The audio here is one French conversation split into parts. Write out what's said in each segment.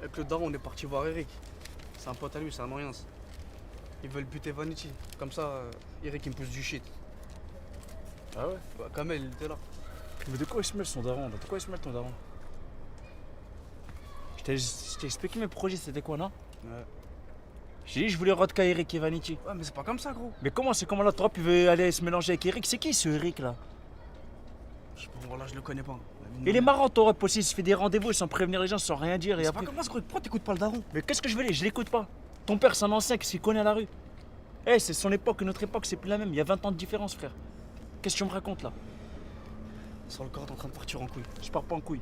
Avec le daron, on est parti voir Eric. C'est un pote à lui, c'est un moyen. Ils veulent buter Vanity. Comme ça, Eric, il me pousse du shit. Ah ouais? Bah, Kamel, il était là. Mais de quoi il se mêle son daron là? De quoi il se mêle ton daron? Je t'ai expliqué mes projets, c'était quoi, non? Ouais. J'ai dit je voulais Rodka, Eric et Vanity. Ouais, mais c'est pas comme ça, gros. Mais comment c'est comment là, trop il veut aller se mélanger avec Eric? C'est qui ce Eric là? Je sais pas, voilà, je le connais pas. Il est marrant ton rep aussi, il se fait des rendez-vous sans prévenir les gens, sans rien dire. Mais Et c'est après... pas comme ça, gros. Pourquoi t'écoutes pas le daron? Mais qu'est-ce que je veux dire? Je l'écoute pas. Ton père, c'est un ancien qui s'y connaît à la rue. Eh, c'est son époque, notre époque, c'est plus la même. Il y a 20 ans de différence, frère. Qu'est-ce que tu me racontes là? Sur le corps, t'es en train de partir en couille. Je pars pas en couille.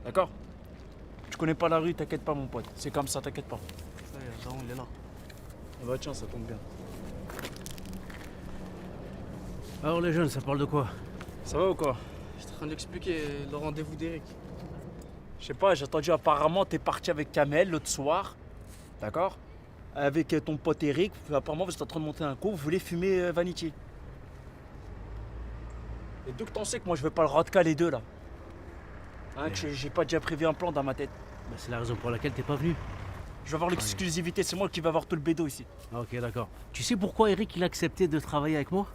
D'accord? Tu connais pas la rue, t'inquiète pas, mon pote. C'est comme ça, t'inquiète pas. Ça y est, le daron, il est là. Ah bah tiens, ça tombe bien. Alors les jeunes, ça parle de quoi? Ça va ou quoi? J'étais en train de lui expliquer le rendez-vous d'Eric. Je sais pas, j'ai entendu apparemment t'es parti avec Kamel l'autre soir. D'accord? Avec ton pote Eric. Apparemment, vous êtes en train de monter un coup, vous voulez fumer Vanity. Et d'où que t'en sais que moi je veux pas le rodka les deux là? Hein, que j'ai pas déjà prévu un plan dans ma tête. Bah, c'est la raison pour laquelle t'es pas venu. Je vais avoir l'exclusivité, c'est moi qui vais avoir tout le bédo ici. Ah, ok, d'accord. Tu sais pourquoi Eric il a accepté de travailler avec moi?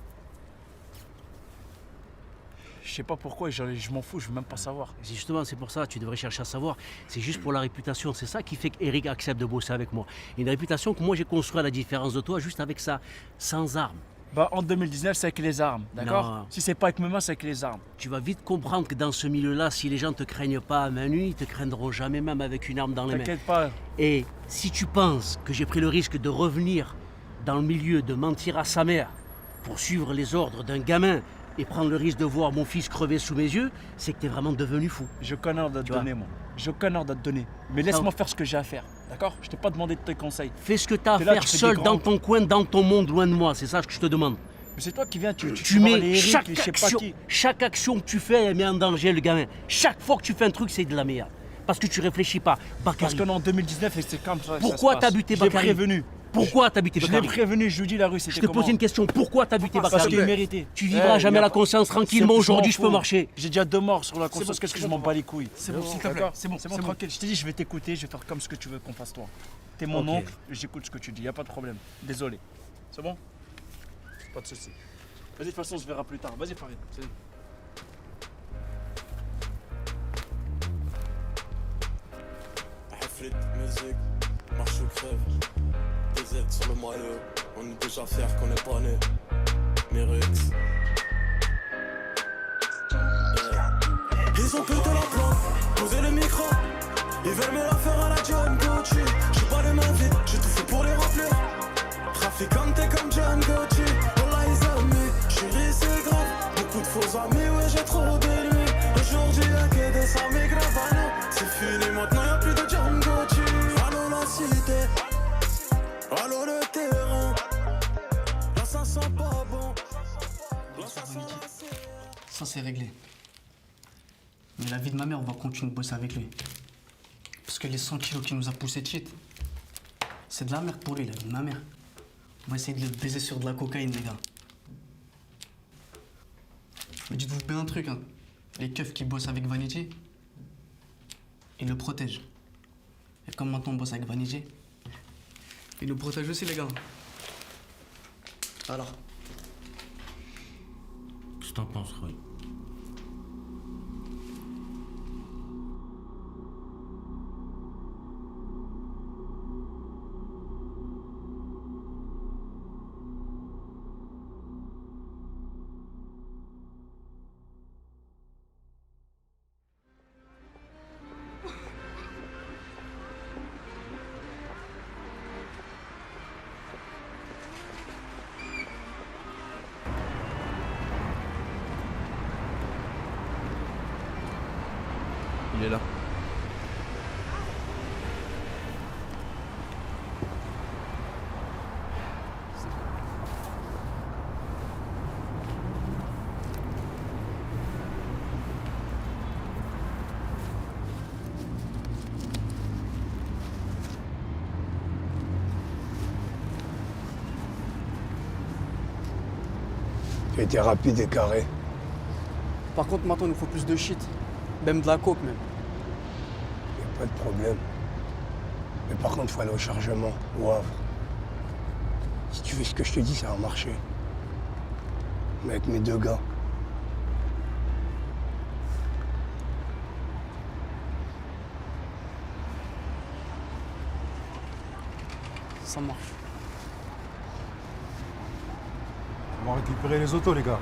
Je sais pas pourquoi, je m'en fous, je veux même pas savoir. Justement, c'est pour ça, tu devrais chercher à savoir. C'est juste pour la réputation, c'est ça qui fait qu'Eric accepte de bosser avec moi. Une réputation que moi j'ai construite à la différence de toi, juste avec ça, sans armes. Bah en 2019 c'est avec les armes, d'accord? Non. Si c'est pas avec mes mains, c'est avec les armes. Tu vas vite comprendre que dans ce milieu-là, si les gens te craignent pas à main nue, ils te craindront jamais même avec une arme dans les mains. T'inquiète pas. Et si tu penses que j'ai pris le risque de revenir dans le milieu, de mentir à sa mère pour suivre les ordres d'un gamin et prendre le risque de voir mon fils crever sous mes yeux, c'est que t'es vraiment devenu fou. J'ai aucun ordre à te Tu vois. donner, moi. J'ai aucun ordre à te donner. Mais laisse-moi faire ce que j'ai à faire, d'accord? Je t'ai pas demandé de tes conseils. Fais ce que t'as à T'es là, faire tu fais seul des dans grands- ton coin, dans ton monde, loin de moi. C'est ça que je te demande. Mais c'est toi qui viens, tu Tu vas voir les mets Eric, chaque les je sais pas action, qui. chaque action que tu fais, elle met en danger le gamin. Chaque fois que tu fais un truc, c'est de la merde. Parce que tu réfléchis pas. Parce Bakary, qu'on est en 2019 et c'est comme ça. que pourquoi ça se t'as passe. buté Je l'ai Bakary? prévenu. Pourquoi t'as buté Je l'ai Bakary? prévenu, je lui dis la rue, c'était Je te comment? pose une question. Pourquoi t'as buté Parce Bakary? qu'il méritait. Tu vivras jamais la conscience tranquillement. Aujourd'hui, je peux marcher. J'ai déjà 2 morts sur la conscience, bon, qu'est-ce que c'est je bon, m'en bats les couilles? C'est bon, s'il te plaît. D'accord. C'est bon, c'est bon, tranquille. Je t'ai dit, je vais t'écouter, je vais faire comme ce que tu veux qu'on fasse toi. T'es mon Ok. oncle, j'écoute ce que tu dis, y a pas de problème. Désolé. C'est bon? Pas de soucis. Vas-y, de toute façon, on se verra plus tard. Vas-y, Farid. Salut. حفلة musique, marche ou crève. Des aides sur le maillot, on est déjà fiers qu'on est pas né. Mérix. Ils ont pété la plante, posé le micro. Ils veulent me la faire à la John Gucci. J'ai pas les mains vides, j'ai tout fait pour les remplir. Trafiquante comme John Gucci. Wallah ils aiment, chérie c'est grave. Beaucoup de faux amis, ouais j'ai trop béni. Aujourd'hui y'a que des amis gravanos. C'est fini maintenant, y'a plus de John Gucci. Allô la cité, allô le terrain. Là ça sent pas bon. Là ça sent la cité. Ça, c'est réglé. Mais la vie de ma mère, on va continuer de bosser avec lui. Parce que les 100 kilos qu'il nous a poussé de shit, c'est de la merde pour lui, la vie de ma mère. On va essayer de le baiser sur de la cocaïne, les gars. Mais dites-vous bien un truc, hein. Les keufs qui bossent avec Vanity, ils le protègent. Et comme maintenant on bosse avec Vanity, ils nous protègent aussi, les gars. Alors, Qu'est-ce que t'en penses, Roy? il est là. Tu étais rapide et carré. Par contre, maintenant, il nous faut plus de shit. Même de la coke, même. Y a pas de problème. Mais par contre, il faut aller au chargement, au Havre. Si tu fais ce que je te dis, ça va marcher. Mais avec mes 2 gars. Ça marche. On va récupérer les autos, les gars.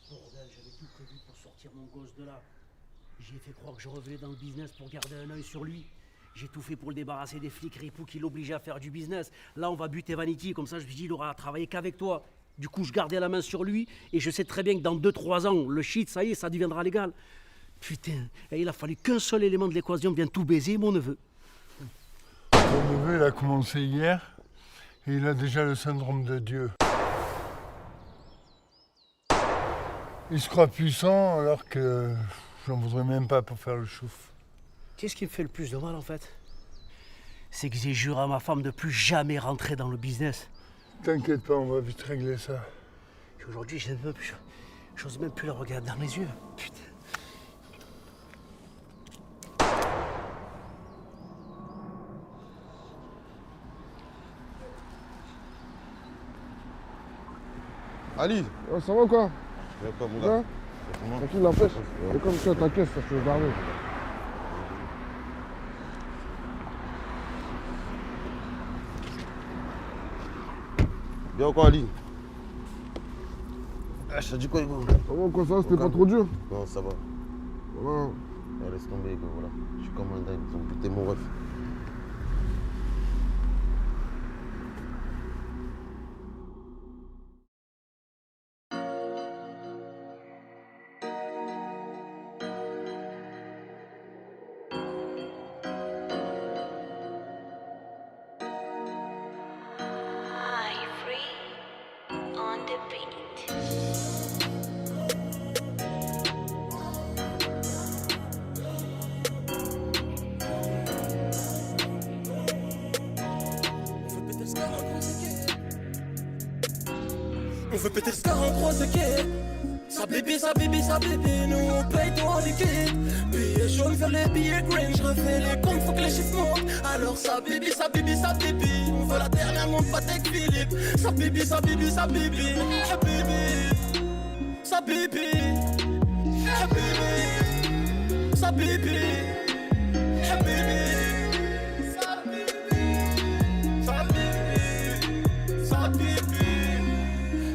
Bordel, j'avais tout prévu pour sortir mon gosse de là. J'ai fait croire que je revenais dans le business pour garder un œil sur lui. J'ai tout fait pour le débarrasser des flics ripoux qui l'obligeaient à faire du business. Là, on va buter Vanity, comme ça je me dis il aura travaillé qu'avec toi. Du coup, je gardais la main sur lui et je sais très bien que dans 2-3 ans, le shit, ça y est, ça deviendra légal. Putain, et il a fallu qu'un seul élément de l'équation vienne tout baiser, mon neveu. Mon neveu, il a commencé hier et il a déjà le syndrome de Dieu. Il se croit puissant alors que j'en voudrais même pas pour faire le chouf. Qu'est-ce qui me fait le plus de mal en fait? C'est que j'ai juré à ma femme de plus jamais rentrer dans le business. T'inquiète pas, on va vite régler ça. Et aujourd'hui, j'ose même plus la regarder dans les yeux. Putain. Ali, Ça va quoi? viens quoi mon Ça gars? va? Tranquille, n'empêche. C'est comme ça, t'inquiète, ça se barrer. Viens quoi Ali? Ah, je t'ai dit quoi Hugo? Ça va quoi, ça va? C'était pas trop dur? Non ça va. Voilà. Ah, laisse tomber Hugo, voilà. Je suis comme un dingue, ils ont buté mon ref. On the beat. On veut péter le scar en gros quai. Sa bébé, sa bébé, sa bébé, nous on paye tout en liquide. Billets jaunes vers les billets green, je refais les comptes, faut que les chiffres montent. Alors sa bébé, sa bébé, sa bébé, on veut la dernière montre, pas avec Philippe. Sa bébé, sa bébé, sa bébé, ah bébé, sa bébé, ah bébé, sa bébé, ah bébé, sa bébé, sa bébé, sa bébé.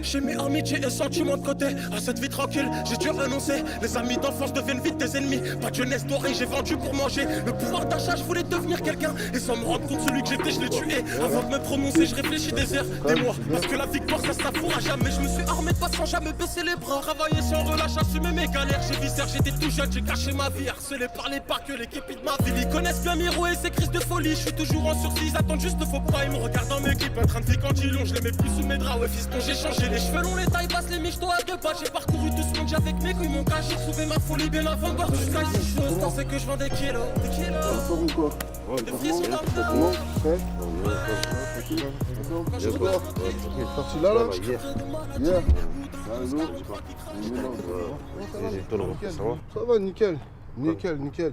J'ai mis amitié et sentiments de côté. À cette vie tranquille, j'ai dû renoncer. Les amis d'enfance deviennent vite des ennemis. Pas de jeunesse dorée, j'ai vendu pour manger. Le pouvoir d'achat, je voulais devenir quelqu'un. Et sans me rendre compte, celui que j'étais, je l'ai tué. Avant de me prononcer, je réfléchis des heures, des mois. Parce que la victoire, ça se savoure à jamais. Je me suis armé de pas sans jamais baisser les bras. Travailler sans relâche, assumer mes galères. J'ai viscère, j'étais tout jeune, j'ai caché ma vie. Harcelé par les parcs, les képis de ma ville. Ils connaissent bien Miro et ses crises de folie. Je suis toujours en sursis, ils attendent juste, faut pas. Ils me regardent dans mes clips, en train de faire quand ils l'ont. Je les mets plus sous mes draps, ouais, fiston, j'ai changé les cheveux longs, les tailles basses, les miches, toi à deux pas. J'ai parcouru tout ce monde, j'ai avec mes couilles, mon cas. J'ai trouvé ma folie bien avant de boire du sky. Je pensais que je vends des kilos, des kilos. Ça roule quoi? Ouais, Des frissons dans le Comment? dos. Prêt? Sorti là, là? Hier. Hier. J'ai tout le refait, ça va? Ça va, nickel. Nickel, nickel.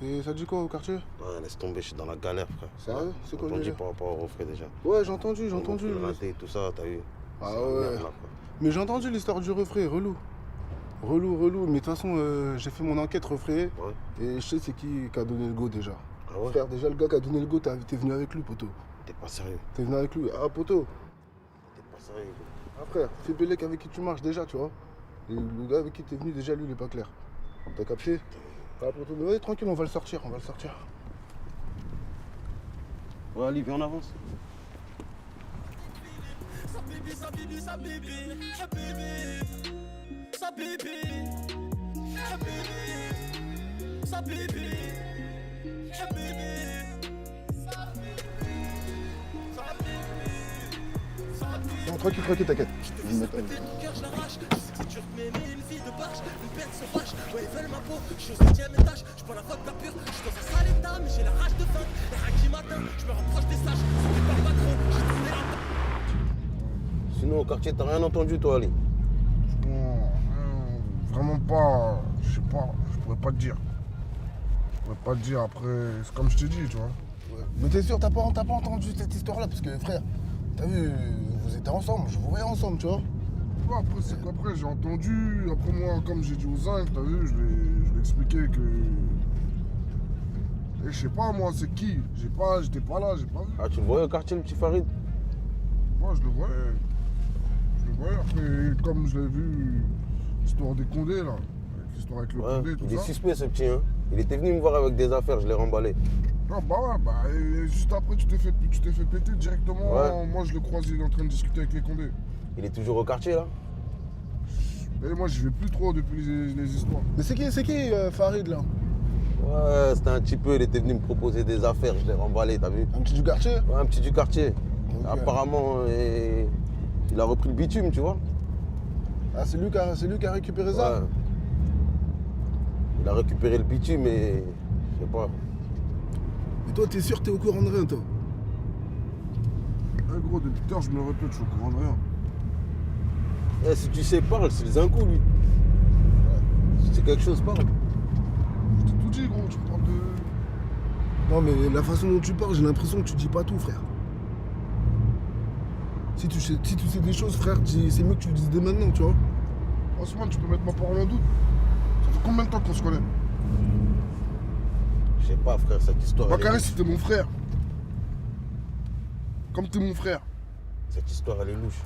Et ça dit quoi au quartier? Ouais, laisse tomber, je suis dans la galère frère. Sérieux? C'est quoi le On dit délire? par rapport au refrain déjà. Ouais, j'ai entendu, j'ai entendu. Le raté, tout ça, t'as vu? Ah C'est ouais. merde, là, quoi. Mais j'ai entendu l'histoire du refrain, relou. Relou. Mais de toute façon, j'ai fait mon enquête refrain. Ouais. Et je sais c'est qui a donné le go déjà. Ah ouais? Frère, déjà le gars qui a donné le go, t'es venu avec lui, poteau. T'es pas sérieux. T'es venu avec lui. Ah, poteau. T'es pas sérieux. Hugo. Ah, frère, fais Bélec avec qui tu marches déjà, tu vois. Et le gars avec qui t'es venu, déjà, lui, il est pas clair. T'as capté? Ah, poteau, mais ouais, tranquille, on va le sortir, Ouais, Ali, viens, on avance. sa bibi, sa bibi, habibi, sa bibi, habibi, sa bibi, habibi, Non, tranquille, tranquille, t'inquiète. Je vais me mettre mon cœur, je l'arrache. C'est dur de m'aimer, une fille de barge, une bête sauvage. Ouais, ils veulent ma peau, je suis au 7ème étage. Je prends la vodka pure, je suis dans un sale état, mais j'ai la rage de faim. Les racks matin, je me rapproche des sages. Ceux qui parlent pas trop, j'ai tourné la tête. Sinon, au quartier, t'as rien entendu, toi, Ali? Non, vraiment pas. Je sais pas, je pourrais pas te dire. Je pourrais pas te dire après, c'est comme je t'ai dit, tu vois. Ouais. Mais t'es sûr, t'as pas entendu cette histoire-là? Parce que frère, t'as vu, vous étiez ensemble, je vous voyais ensemble, tu vois. Ouais, après, c'est qu'après, j'ai entendu. Après, moi, comme j'ai dit aux zinc, t'as vu, je l'ai expliqué que. Et je sais pas, moi, c'est qui? J'étais pas là, j'ai pas vu. Ah, tu le voyais au quartier, le petit Farid? Moi, je le voyais. Je le voyais. Après, comme je l'ai vu, l'histoire des Condés, là. L'histoire avec le Condé, tout il est ça. suspect, ce petit, hein. Il était venu me voir avec des affaires, je l'ai remballé. Ah bah ouais, bah et juste après tu t'es fait péter directement. Ouais. Moi je le croise, il est en train de discuter avec les Condés. Il est toujours au quartier, là? Et moi j'y vais plus trop depuis les histoires. Mais c'est qui Farid là? Ouais, c'était un petit peu, il était venu me proposer des affaires, je l'ai remballé, t'as vu? Un petit du quartier? Ouais, un petit du quartier. Ok. Apparemment, il a repris le bitume, tu vois? Ah, c'est lui qui a récupéré ça? Ouais. Il a récupéré le bitume et... je sais pas. Et toi, t'es sûr que t'es au courant de rien, toi? Eh gros, depuis tard je me le répète, je suis au courant de rien. Eh, si tu sais, parle, c'est le zinco, lui. Si c'est quelque chose, parle. Je t'ai tout dit gros, tu me parles de... Non, mais la façon dont tu parles, j'ai l'impression que tu dis pas tout, frère. Si tu sais des choses, frère, c'est mieux que tu le dises dès maintenant, tu vois. Osman, tu peux mettre ma parole en doute. Ça fait combien de temps qu'on se connaît? Je sais pas, frère, cette histoire... elle est Bakary, louche. c'était mon frère. Comme t'es mon frère. Cette histoire, elle est louche.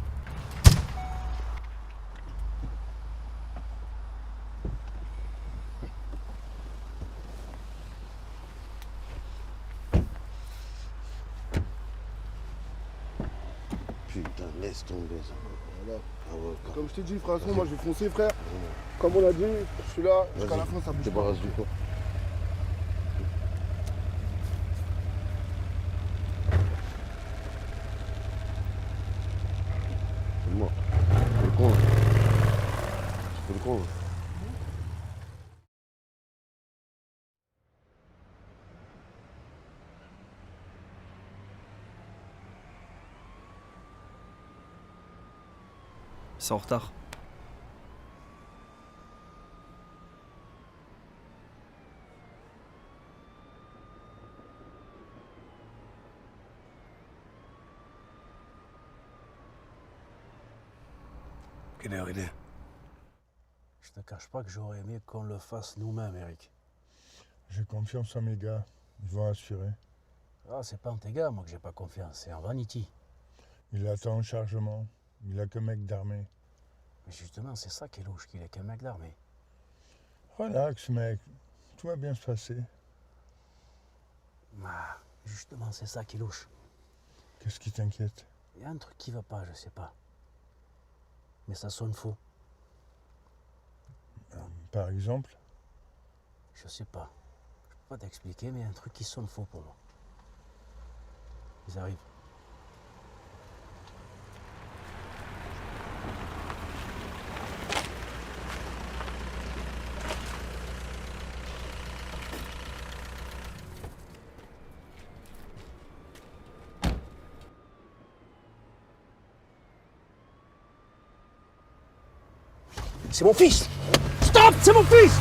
Putain, laisse tomber ça. Voilà. Ah ouais, quand... Comme je t'ai dit, frère, moi je vais foncer, frère. Comme on a dit, je suis là, jusqu'à la fin, ça bouge pas. Débarrasse du corps. C'est mort. Tu fais le con, là. Tu fais le con, là. Ils sont en retard. Quelle heure il est? Je te cache pas que j'aurais aimé qu'on le fasse nous-mêmes, Eric. J'ai confiance en mes gars. Ils vont assurer. Ah, c'est pas en tes gars, moi, que j'ai pas confiance. C'est en Vanity. Il attend un chargement. Il a que mec d'armée. Mais justement, c'est ça qui est louche, qu'il est qu'un mec d'armée. Relax, mec. Tout va bien se passer. Ah, justement, c'est ça qui est louche. Qu'est-ce qui t'inquiète? Il y a un truc qui va pas, je sais pas. Mais ça sonne faux. Par exemple? Je sais pas. Je peux pas t'expliquer, mais il y a un truc qui sonne faux pour moi. Ils arrivent. C'est mon fils! Stop! C'est mon fils!